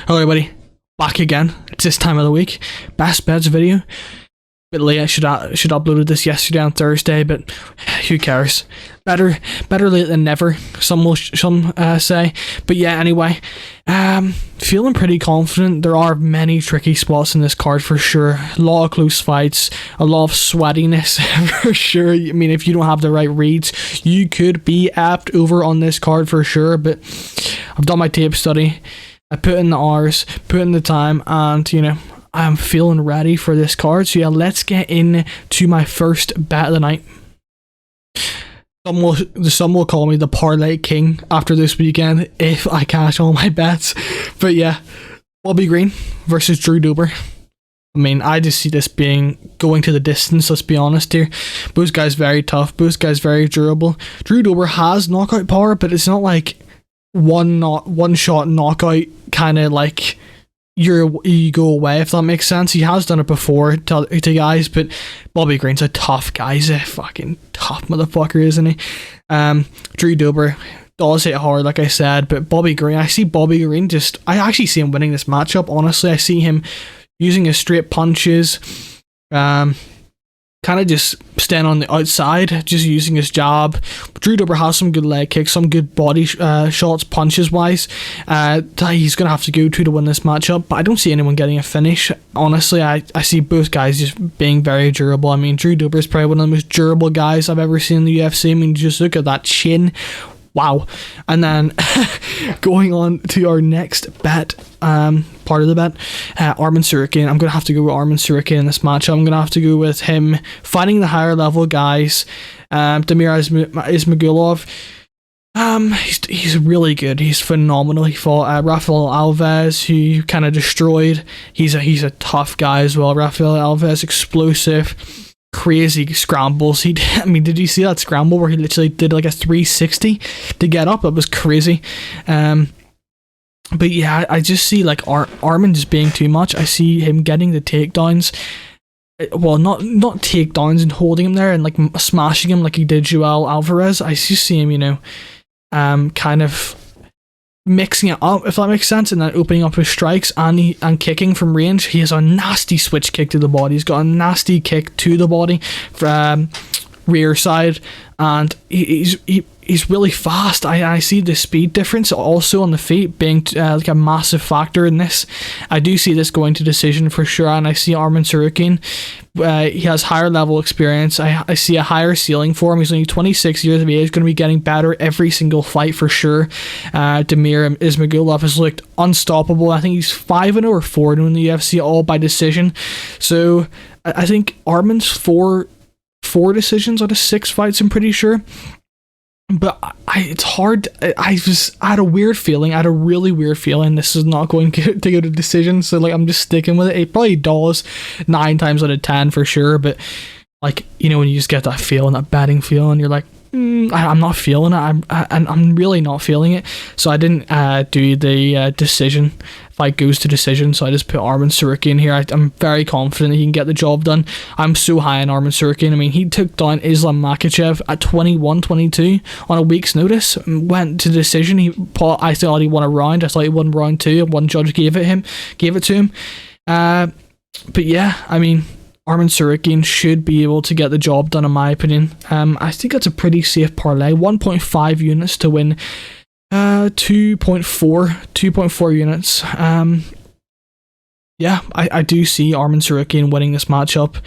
Hello everybody, back again. It's this time of the week. Best bets video. Bit late. I should uploaded this yesterday on Thursday, but who cares? Better late than never. Some say. But yeah, anyway, feeling pretty confident. There are many tricky spots in this card for sure. A lot of close fights, a lot of sweatiness for sure. I mean, if you don't have the right reads, you could be apt over on this card for sure. But I've done my tape study. I put in the hours, put in the time, and I'm feeling ready for this card. So yeah, let's get into my first bet of the night. Some will call me the parlay king after this weekend if I cash all my bets. But yeah, Bobby Green versus Drew Dober. I mean, I just see this going to the distance, let's be honest here. Both guys very tough, both guys very durable. Drew Dober has knockout power, but it's not like one shot knockout, kind of like you go away, if that makes sense. He has done it before to guys, but Bobby Green's a tough guy. He's a fucking tough motherfucker, isn't he? Drew Dober does hit hard, like I said, but Bobby Green, I actually see him winning this matchup, honestly. I see him using his straight punches, kind of just staying on the outside, just using his jab. Drew Dober has some good leg kicks, some good body shots, punches wise. He's going to have to go to win this matchup, but I don't see anyone getting a finish. Honestly, I see both guys just being very durable. I mean, Drew Dober is probably one of the most durable guys I've ever seen in the UFC. I mean, just look at that chin. Wow. And then going on to our next bet, part of the bet, Arman Tsarukyan. I'm going to have to go with Arman Tsarukyan in this matchup. I'm going to have to go with him fighting the higher level guys. Damir Ismagulov. He's really good. He's phenomenal. He fought Rafael Alves, who kind of destroyed. He's a tough guy as well. Rafael Alves, explosive, crazy scrambles. Did you see that scramble where he literally did like a 360 to get up? That was crazy. But yeah, I just see like Arman just being too much. I see him getting the takedowns. Well, not takedowns and holding him there and like smashing him like he did Joel Alvarez. I just see him, kind of mixing it up, if that makes sense, and then opening up his strikes and kicking from range. He has a nasty switch kick to the body. He's got a nasty kick to the body from rear side, and he's really fast. I see the speed difference also on the feet being like a massive factor in this. I do see this going to decision for sure, and I see Arman Tsarukyan. He has higher level experience. I see a higher ceiling for him. He's only 26 years of age, going to be getting better every single fight for sure. Damir Ismagulov has looked unstoppable. I think he's 5-0 or 4-0 in the UFC, all by decision. So I think Arman's four decisions out of 6 fights, I'm pretty sure. But it's hard. I had a weird feeling. I had a really weird feeling this is not going to go to decision. So like, I'm just sticking with it. It probably does 9 times out of 10 for sure. But like, when you just get that feeling, that betting feeling, you're like, I'm not feeling it. I'm really not feeling it. So I didn't do the decision. Fight goes to decision, so I just put Arman Tsarukyan here. I'm very confident he can get the job done. I'm so high on Arman Tsarukyan. I mean, he took down Islam Makhachev at 21-22 on a week's notice. Went to decision. I thought he won a round. I thought he won round 2. One judge gave it to him. But yeah, I mean, Arman Tsarukyan should be able to get the job done, in my opinion. I think that's a pretty safe parlay. 1.5 units to win. 2.4 units. Yeah, I do see Arman Tsarukyan winning this matchup.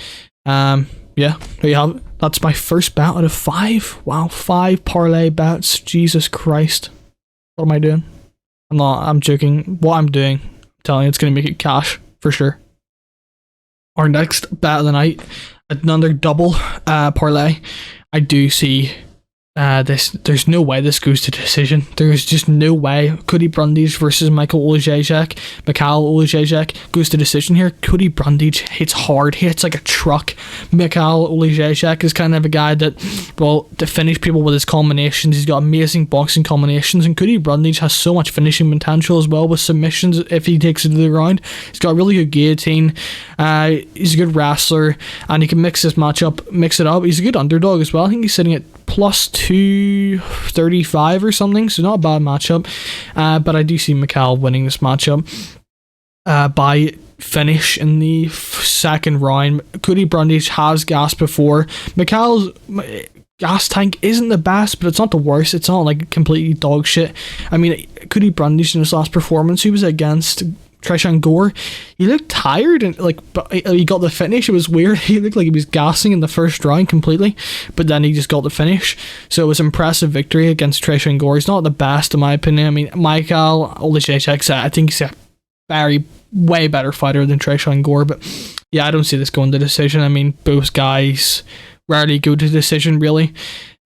Yeah, there you have it. That's my first bet out of 5. Wow, 5 parlay bets. Jesus Christ. What am I doing? I'm joking. What I'm doing, I'm telling you, it's going to make it cash for sure. Our next bet of the night, another double parlay. I do see there's no way this goes to decision. There's just no way. Cody Brundage versus Oleksiejcuk goes to decision here. Cody Brundage hits hard. He hits like a truck. Oleksiejcuk is kind of a guy that, to finish people with his combinations. He's got amazing boxing combinations, and Cody Brundage has so much finishing potential as well with submissions if he takes it to the ground. He's got a really good guillotine. He's a good wrestler, and he can mix it up. He's a good underdog as well. I think he's sitting at plus 235 or something, so not a bad matchup. But I do see Mikhail winning this matchup. by finish in the second round. Cody Brundage has gas before. Mikhail's gas tank isn't the best, but it's not the worst. It's not like completely dog shit. I mean, Cody Brundage in his last performance, he was against Trishan Gore. He looked tired and but he got the finish. It was weird. He looked like he was gassing in the first round completely, but then he just got the finish. So it was an impressive victory against Trishan Gore. He's not the best in my opinion. I mean, Michael Oleksiejcuk, I think he's a way better fighter than Trishan Gore, but yeah, I don't see this going to decision. I mean, both guys rarely go to decision really.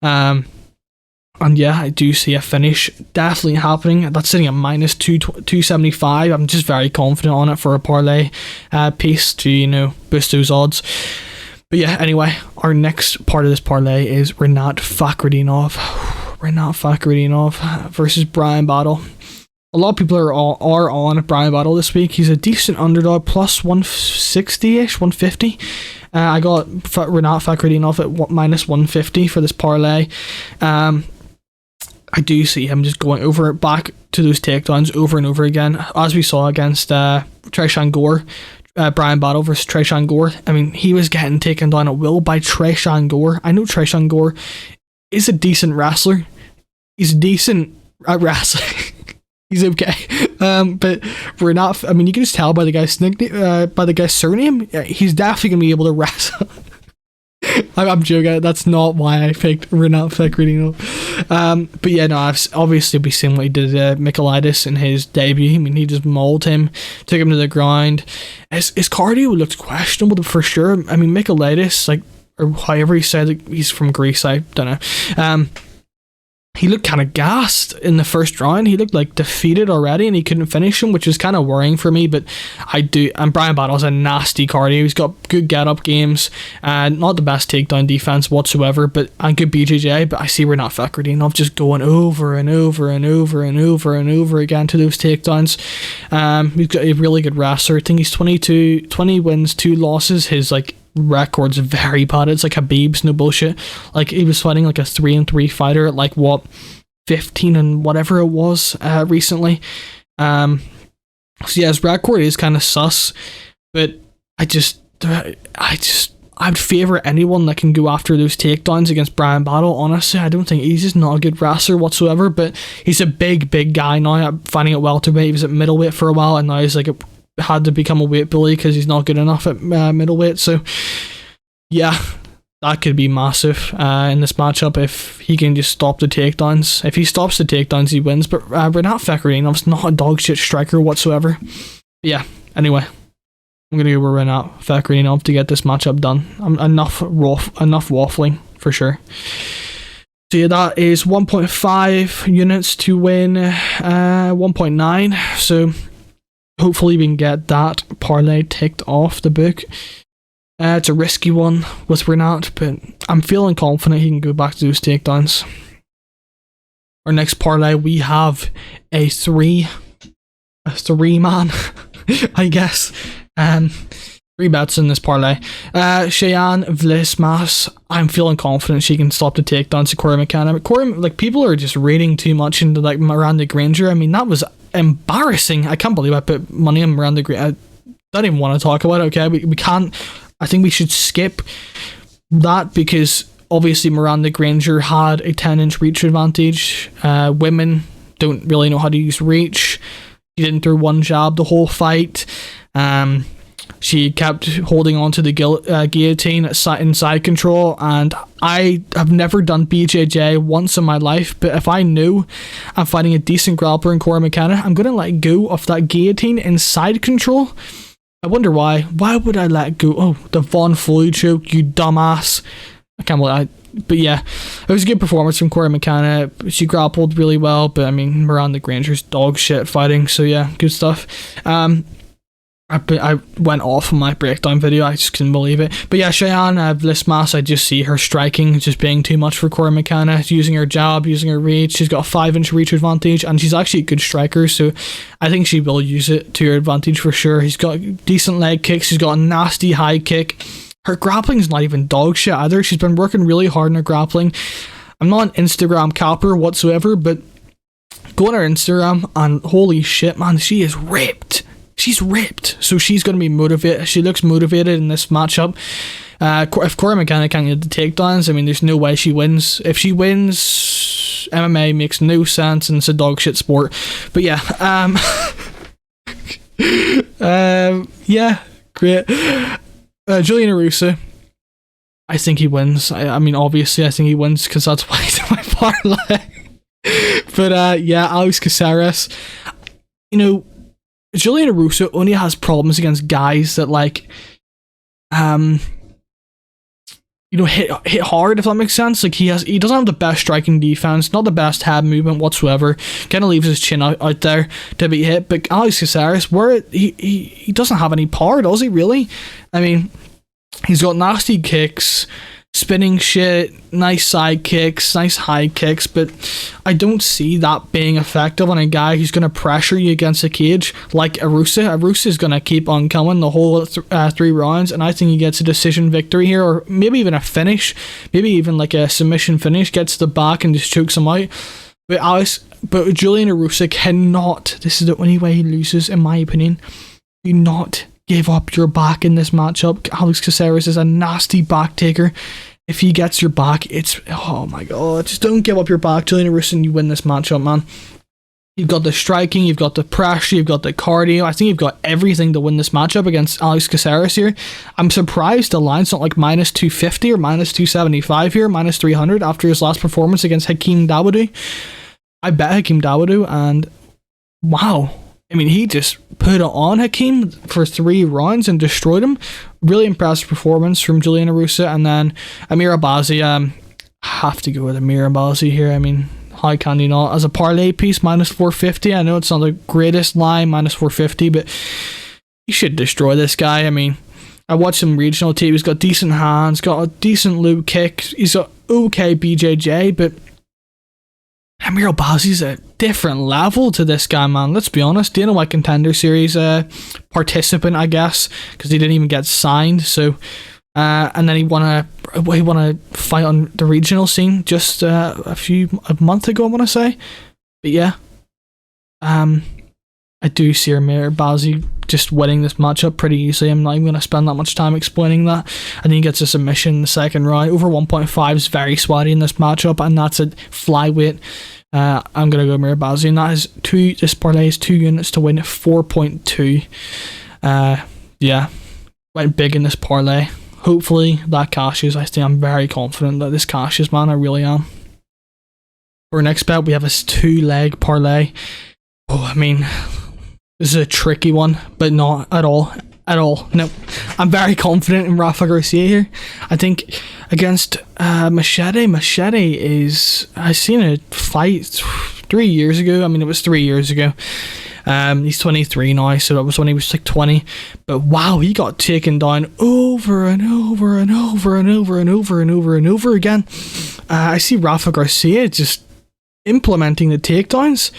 And yeah, I do see a finish definitely happening. That's sitting at minus 275. I'm just very confident on it for a parlay piece to, boost those odds. But yeah, anyway, our next part of this parlay is Rinat Fakhramonov versus Brian Battle. A lot of people are on Brian Battle this week. He's a decent underdog, plus 160-ish, 150. I got Rinat Fakhramonov at minus 150 for this parlay. I do see him just going back to those takedowns over and over again, as we saw against Trishan Gore. Brian Battle versus Trishan Gore. I mean, he was getting taken down at will by Trishan Gore. I know Trishan Gore is a decent wrestler. He's decent at wrestling. He's okay. But Rinat, I mean, you can just tell by the guy's surname, he's definitely going to be able to wrestle. I'm joking. That's not why I picked Rinat Fakhramonov. But yeah, no, I've obviously seen what he did to Michailidis in his debut. I mean, he just mauled him, took him to the ground. His cardio looked questionable for sure. I mean, Michailidis, or however he said it, he's from Greece, I don't know. He looked kind of gassed in the first round. He looked like defeated already and he couldn't finish him, which is kind of worrying for me, but and Brian Battle's a nasty cardio. He's got good get-up games, and not the best takedown defense whatsoever, and good BJJ, but I see we're not Fakhramonov just going over and over and over and over and over again to those takedowns. He's got a really good wrestler. I think he's 20 wins, 2 losses. His record's very bad. It's like Habib's, no bullshit. He was fighting a 3-3 fighter at 15 and whatever it was recently. So yeah, his record is kind of sus, but I'd favour anyone that can go after those takedowns against Brian Battle. Honestly, I don't think he's just not a good wrestler whatsoever, but he's a big guy now. I'm finding it welterweight. He was at middleweight for a while, and now he's had to become a weight bully because he's not good enough at middleweight. So yeah, that could be massive in this matchup if he can just stop the takedowns. If he stops the takedowns, he wins. But Rinat Fakhramonov's not a dog shit striker whatsoever. But yeah, anyway, I'm gonna go with Rinat Fakhramonov to get this matchup done. Enough waffling for sure. So yeah, that is 1.5 units to win 1.9. So hopefully we can get that parlay ticked off the book. It's a risky one with Rinat, but I'm feeling confident he can go back to those takedowns. Our next parlay, we have a three man, I guess. 3 bets in this parlay. Cheyenne Vlismas, I'm feeling confident she can stop the takedowns to Corey McKenna. Corey, people are just reading too much into Miranda Granger. I mean, that was embarrassing. I can't believe I put money on Miranda Granger. I don't even want to talk about it. Okay, we can't. I think we should skip that because obviously Miranda Granger had a 10-inch reach advantage. Women don't really know how to use reach. She didn't throw one jab the whole fight. She kept holding on to the guillotine in side control, and I have never done BJJ once in my life, but if I knew I'm fighting a decent grappler in Corey McKenna, I'm going to let go of that guillotine in side control. I wonder why. Why would I let go? Oh, the Von Floyd choke, you dumbass. I can't believe but yeah, it was a good performance from Corey McKenna. She grappled really well, but I mean, Miranda Granger's dog shit fighting, so yeah, good stuff. I went off on my breakdown video. I just couldn't believe it. But yeah, Cheyenne Vlismas, I just see her striking just being too much for Corey McKenna. She's using her jab, using her reach. She's got a 5-inch reach advantage, and she's actually a good striker, so I think she will use it to her advantage for sure. She's got decent leg kicks. She's got a nasty high kick. Her grappling's not even dog shit either. She's been working really hard on her grappling. I'm not an Instagram capper whatsoever, but go on her Instagram, and holy shit, man, she is ripped. she's ripped, so she's going to be motivated. She looks motivated in this matchup. If Corey McKenna can't get the takedowns, I mean, there's no way she wins. If she wins, MMA makes no sense and it's a dog shit sport. But yeah, yeah, great. Julian Erosa, I think he wins. I mean, obviously, I think he wins because that's why he's in my parlay. But yeah, Alex Caceres, you know, Julian Erosa only has problems against guys that, like, you know, hit hard, if that makes sense. Like, he doesn't have the best striking defense, not the best head movement whatsoever. Kind of leaves his chin out there to be hit. But Alex Caceres, he doesn't have any power, does he? Really? I mean, he's got nasty kicks, spinning shit, nice side kicks, nice high kicks, but I don't see that being effective on a guy who's going to pressure you against the cage like Erosa. Erosa is going to keep on coming the whole 3 rounds, and I think he gets a decision victory here, or maybe even a finish, maybe even like a submission finish, gets the back and just chokes him out. But Julian Erosa cannot, this is the only way he loses, in my opinion, do not give up your back in this matchup. Alex Caceres is a nasty back taker. If he gets your back, it's, oh my god, just don't give up your back, Julian Erosa, and you win this matchup, man. You've got the striking, you've got the pressure, you've got the cardio. I think you've got everything to win this matchup against Alex Caceres here. I'm surprised the line's not like minus 250 or minus 275 here, minus 300 after his last performance against Hakeem Dawodu. I bet Hakeem Dawodu, and wow, I mean, he just put it on Hakeem for 3 rounds and destroyed him. Really impressive performance from Julian Erosa. And then Amir Albazi, have to go with Amir Albazi here. I mean, how can you not? As a parlay piece, minus 450. I know it's not the greatest line, minus 450, but you should destroy this guy. I mean, I watched some regional tape. He's got decent hands, got a decent low kick. He's got okay BJJ, but Amir Albazi's a different level to this guy, man. Let's be honest. Dana White Contender Series participant, I guess, because he didn't even get signed. So, and then he won a fight on the regional scene just a month ago, I want to say. But yeah, I do see Amir Albazi just winning this matchup pretty easily. I'm not even going to spend that much time explaining that. And then he gets a submission in the second round. Over 1.5 is very sweaty in this matchup, and that's a flyweight. I'm going to go Amir Albazi, and that is this parlay is 2 units to win 4.2. Yeah, went big in this parlay. Hopefully that cashes. I'm very confident that this cashes, man. I really am. For our next bet, we have a 2-leg parlay. Oh, I mean, this is a tricky one, but not at all. No, I'm very confident in Rafa Garcia here. I think against Machete is, I seen a fight 3 years ago. I mean, it was 3 years ago. He's 23 now, so that was when he was like 20. But wow, he got taken down over and over and over and over and over and over and over again. I see Rafa Garcia just implementing the takedowns.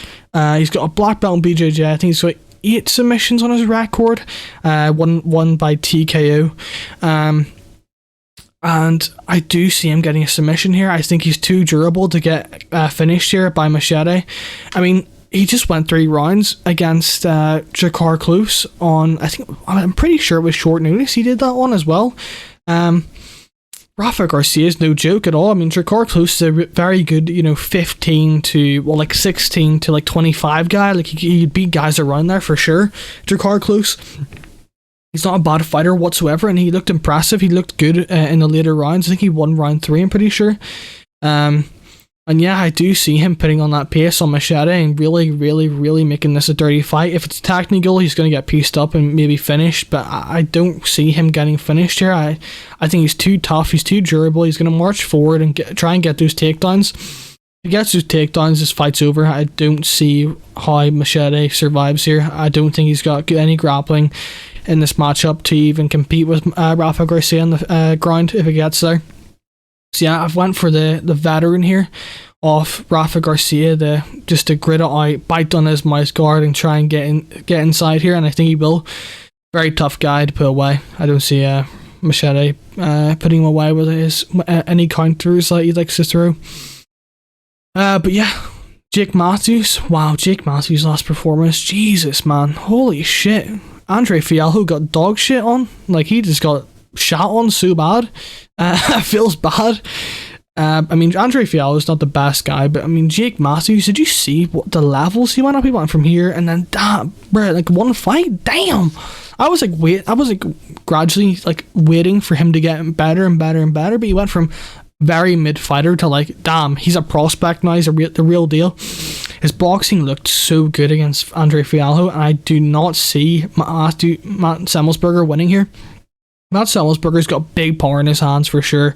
He's got a black belt in BJJ. I think he's got 8 submissions on his record, one by TKO, and I do see him getting a submission here. I think he's too durable to get finished here by Machete. I mean, he just went 3 rounds against Jakar Close on, I'm pretty sure it was short notice he did that one as well. Rafa Garcia is no joke at all. I mean, Jakar Close is a very good, 15 to, 16 to 25 guy. Like, he'd beat guys around there for sure. Jakar Close, he's not a bad fighter whatsoever, and he looked impressive. He looked good in the later rounds. I think he won round 3, I'm pretty sure. And yeah, I do see him putting on that pace on Machete and really, really, really making this a dirty fight. If it's technical, he's going to get pieced up and maybe finished, but I don't see him getting finished here. I think he's too tough, he's too durable, he's going to march forward and try and get those takedowns. If he gets those takedowns, this fight's over. I don't see how Machete survives here. I don't think he's got any grappling in this matchup to even compete with Rafa Garcia on the ground if he gets there. So yeah, I've went for the veteran here of Rafa Garcia, just to grit it out, bite on his mouth guard and try and get inside here, and I think he will. Very tough guy to put away. I don't see Machete putting him away with his any counters that he likes to throw. But yeah, Jake Matthews. Wow, Jake Matthews' last performance. Jesus, man. Holy shit. Andre Fialho got dog shit on. Like, he just got shot on so bad. Feels bad. I mean, Andre Fialho's not the best guy, but I mean, Jake Matthews, did you see what the levels he went up? He went from here, and then like one fight, damn. I was like gradually like waiting for him to get better and better and better, but he went from very mid fighter to like, damn, he's a prospect now. He's the real deal. His boxing looked so good against Andre Fialho, and I do not see Matt Semmelsberger winning here. Matt Semmelsberger's got big power in his hands for sure.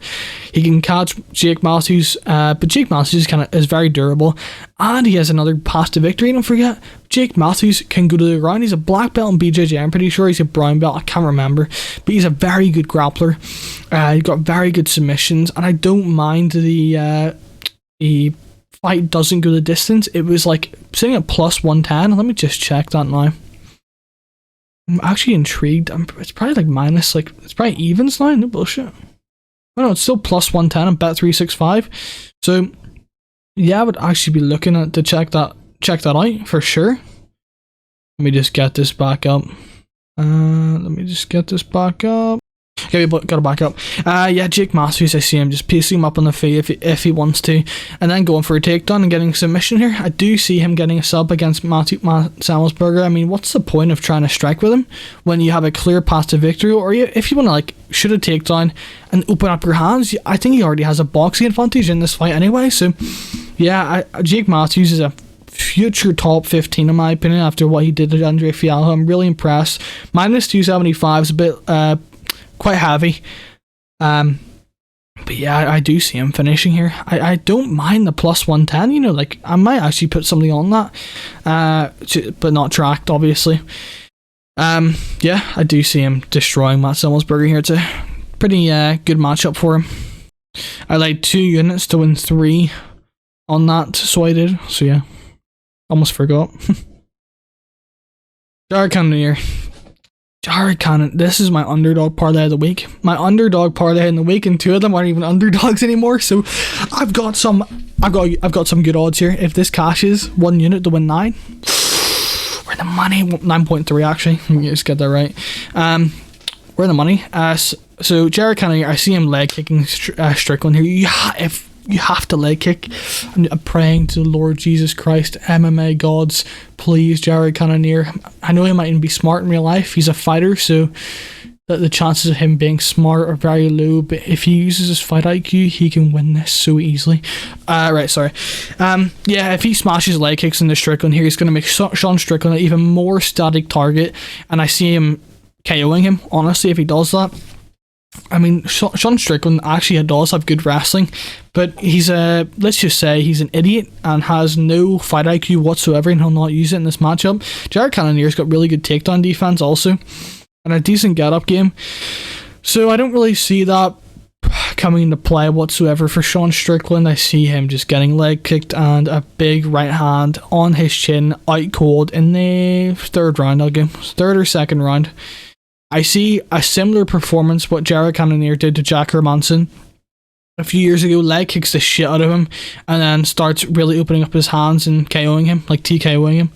He can catch Jake Matthews, but Jake Matthews is very durable, and he has another path to victory. Don't forget, Jake Matthews can go to the ground. He's a black belt in BJJ. I'm pretty sure he's a brown belt. I can't remember, but he's a very good grappler. He's got very good submissions, and I don't mind the fight doesn't go the distance. It was like sitting at plus 110. Let me just check that now. I'm actually intrigued. It's probably like minus, like, it's probably evens now. No bullshit. Oh no, it's still plus 110 and bet 365. So yeah, I would actually be looking at to check that out for sure. Let me just get this back up. Okay, we got to back up. Yeah, Jake Matthews, I see him just piecing him up on the feet if he wants to, and then going for a takedown and getting a submission here. I do see him getting a sub against Matt Semmelsberger. I mean, what's the point of trying to strike with him when you have a clear path to victory? Or if you want to like shoot a takedown and open up your hands, I think he already has a boxing advantage in this fight anyway. So yeah, Jake Matthews is a future top 15 in my opinion after what he did to Andre Fialho. I'm really impressed. Minus 275 is a bit quite heavy, but yeah, I do see him finishing here. I don't mind the plus 110, you know, like I might actually put something on that, but not tracked obviously. Yeah, I do see him destroying Matt Semmelsberger here. It's a pretty good matchup for him. I laid 2 units to win 3 on that, so I did. So yeah, almost forgot. Cannonier. This is my underdog parlay of the week. My underdog parlay in the week, and 2 of them aren't even underdogs anymore. So I've got some good odds here. If this cashes, 1 unit to win 9. We're in the money. 9.3 actually. Let me just get that right. We're in the money. So Jared Cannonier, I see him leg kicking Strickland here. If you have to leg kick, I'm praying to the Lord Jesus Christ, MMA gods, please, Jared Cannonier. I know he mightn't be smart in real life. He's a fighter, so the chances of him being smart are very low. But if he uses his fight IQ, he can win this so easily. Right, sorry. Yeah, if he smashes leg kicks into Strickland here, he's going to make Sean Strickland an even more static target, and I see him KOing him. Honestly, if he does that. I mean, Sean Strickland actually does have good wrestling, but he's let's just say he's an idiot and has no fight IQ whatsoever, and he'll not use it in this matchup. Jared Cannonier's got really good takedown defense also, and a decent get-up game. So I don't really see that coming into play whatsoever for Sean Strickland. I see him just getting leg kicked and a big right hand on his chin, out cold in the 3rd round, I'll give. 3rd or 2nd round. I see a similar performance what Jared Cannonier did to Jack Hermanson a few years ago. Leg kicks the shit out of him and then starts really opening up his hands and KOing him, like TKOing him.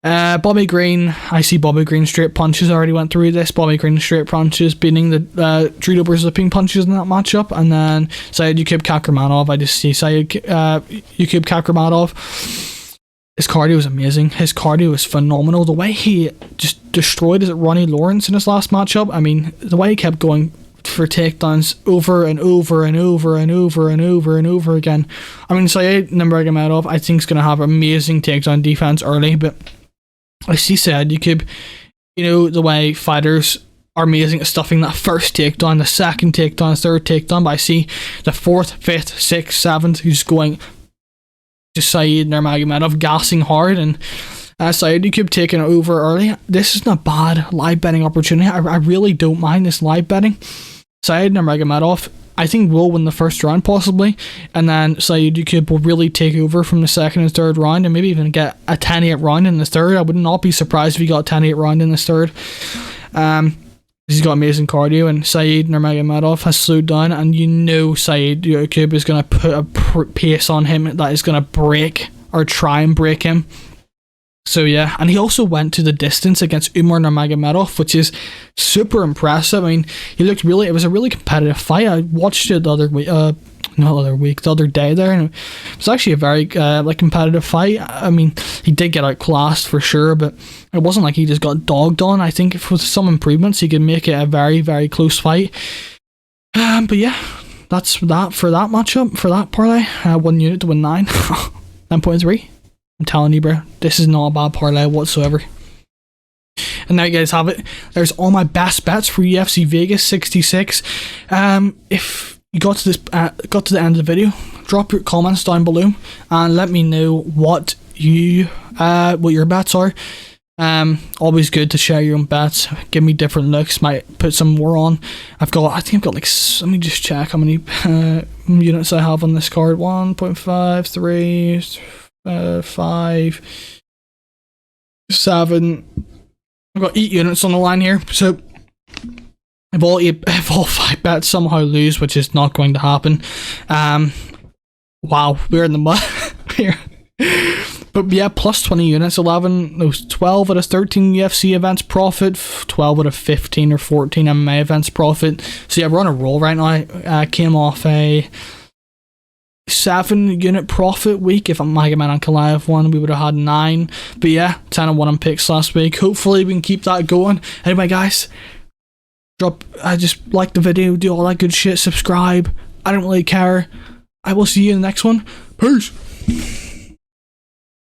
Bobby Green, I see Bobby Green straight punches. I already went through this. Bobby Green straight punches beating the Drew Dober's zipping punches in that matchup. And then Sayed Kakhramonov, I just see Sayed Kakhramonov. His cardio was amazing. His cardio was phenomenal. The way he just destroyed Ronnie Lawrence in his last matchup. I mean, the way he kept going for takedowns over and over and over and over and over and over again. I mean, Sayed Nurmagomedov, I think, is going to have amazing takedown defense early, but I see Sayed, you know, the way fighters are amazing at stuffing that first takedown, the second takedown, the 3rd takedown, but I see the 4th, 5th, 6th, 7th, who's going just Sayed Nurmagomedov gassing hard, and Sayed Yakub taking it over early. This isn't a bad live betting opportunity. I really don't mind this live betting. Sayed Nurmagomedov, I think, will win the 1st round possibly, and then Sayed Yakub will really take over from the 2nd and 3rd round, and maybe even get a 10-8 round in the 3rd. I would not be surprised if he got a 10-8 round in the 3rd. He's got amazing cardio, and Sayed Nurmagomedov has slowed down, and you know Sayed Yakub is going to put a pace on him that is going to break or try and break him. So yeah, and he also went to the distance against Umar Nurmagomedov, which is super impressive. I mean, it was a really competitive fight. I watched it the other day there, and it was actually a very competitive fight. I mean, he did get outclassed for sure, but it wasn't like he just got dogged on. I think with some improvements, he could make it a very, very close fight. But yeah, that's that for that matchup, for that parlay. 1 unit to win 9. 9.3. I'm telling you, bro, this is not a bad parlay whatsoever. And there you guys have it. There's all my best bets for UFC Vegas 66. If you got to the end of the video, drop your comments down below and let me know what your bets are. Always good to share your own bets. Give me different looks. Might put some more on. I think I've got like, let me just check how many units I have on this card. 1.5, 3, 5, 7. I've got 8 units on the line here. So if all 5 bets somehow lose, which is not going to happen, wow, we're in the mud here. But yeah, plus 20 units, 12 out of 13 UFC events profit, 12 out of 15 or 14 MMA events profit. So yeah, we're on a roll right now. Came off a 7 unit profit week. If Magomed and Ankalaev won, we would have had 9. But yeah, 10 and 1 on picks last week. Hopefully we can keep that going. Anyway guys, just like the video, do all that good shit, subscribe. I don't really care. I will see you in the next one. Peace.